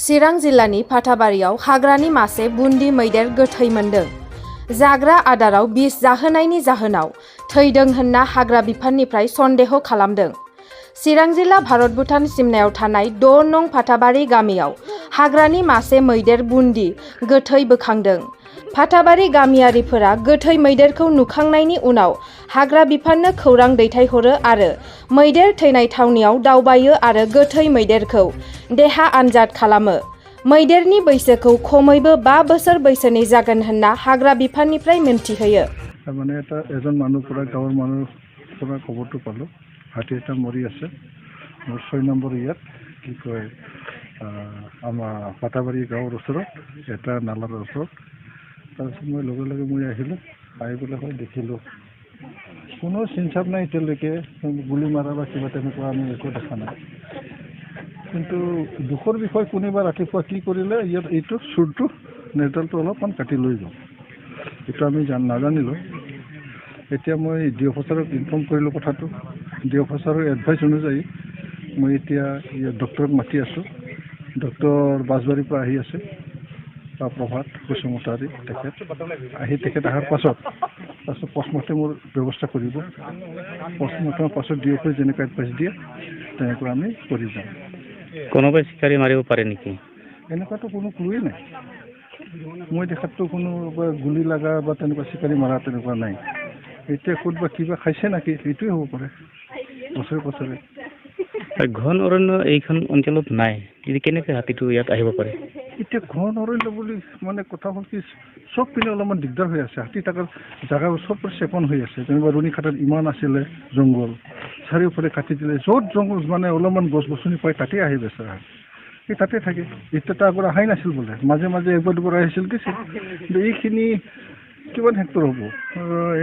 चिरां जिल्लानि फाथाबारियाव हाग्रानि मासे बुन्दि मैदेर गोथै मोनदों। जाग्रा आदाराव बिस जाहोनायनि जाहोनाव थैदों होनना हाग्रा बिफाननिफ्राय सन्देह खालामदों। चिरां जिल्ला भारत भुटान सिमनायाव थानाय 6 नं फाथाबारि गामियाव हाग्रानि मासे मैदेर बुन्दि गोथै बोखांदों। फाथाबारि गामियारिफोरा गोथै मैदेरखौ नुखांनायनि उनाव हाग्रा बिफाननो खौरां दैथायहरो आरो मैदेर थैनाय थावनियाव दावबायो आरो गोथै मैदेरखौ देहा आनजाद खालामो। मैदेरनि बैसोखौ खमैबो 5 बोसोर बैसोनि जागोन होनना हाग्रा बिफाननिफ्राय मिन्थिहोयो। মানে এজন মানুহ পৰা গাঁৱৰ মানুহ পৰা খবৰটো পালোঁ, হাতী এটা মৰি আছে মোৰ 6 নম্বৰ ইয়াত কি কয় আমাৰ ফাটাবাৰী গাঁৱৰ ওচৰত এটা নালাৰ ওচৰত। তাৰপিছত মই লগে লগে মই আহিলোঁ, আহি পেলাই দেখিলোঁ কোনো চিনচাপ নাই এতিয়ালৈকে, গুলি মাৰা বা কিবা তেনেকুৱা আমি একো দেখা নাই। কিন্তু দুখৰ বিষয় কোনোবা ৰাতিপুৱা কি কৰিলে, ইয়াত এইটো চুৰটো নেটলটো অলপমান কাটি লৈ গ'ল, এইটো আমি নাজানিলোঁ। এতিয়া মই ডি অফিচাৰক ইনফৰ্ম কৰিলোঁ কথাটো। ডি অফিচাৰৰ এডভাইচ অনুযায়ী মই এতিয়া ডক্টৰক মাতি আছোঁ। ডক্টৰ বাছবাৰীৰ পৰা আহি আছে, প্ৰভাত কুসুমতাৰী তেখেত অহাৰ পাছত পষ্টমৰ্টেমৰ ব্যৱস্থা কৰিব। পষ্টমৰ্টেমৰ পাছত ডি অফিচ যেনেকৈ এডভাইচ দিয়ে তেনেকৈ আমি কৰি যাম। কোনোবাই চিকাৰী মাৰিব পাৰে নেকি? এনেকুৱাতো কোনো ক্লুৱেই নাই। মই দেখাততো কোনো গুলি লগা বা তেনেকুৱা চিকাৰী মাৰা তেনেকুৱা নাই। এতিয়া ক'তবা কিবা খাইছে নেকি, সেইটোৱে হ'ব পাৰে বছৰে বছৰে। ঘন অৰণ্য এইখন অঞ্চলত নাই, কেনেকৈ হাতীটো ইয়াত আহিব পাৰে? এতিয়া ঘন অৰণ্য বুলি মানে কথা হ'ল কি, চব পিনে অলপমান দিগদাৰ হৈ আছে। হাতী থকাৰ জেগা চব চেপন হৈ আছে। যেনিবা ৰুণিখাটত ইমান আছিলে জংঘল, চাৰিওফালে কাটি দিলে। য'ত জংঘল মানে অলপমান গছ গছনি পায় তাতে আহি বেচা সেই তাতে থাকে। এতিয়া তাৰ পৰা অহাই নাছিল বোলে, মাজে মাজে একবাৰ দুবাৰ আহিছিল গৈছিল। কিন্তু এইখিনি কিমান হেক্টৰ হ'ব?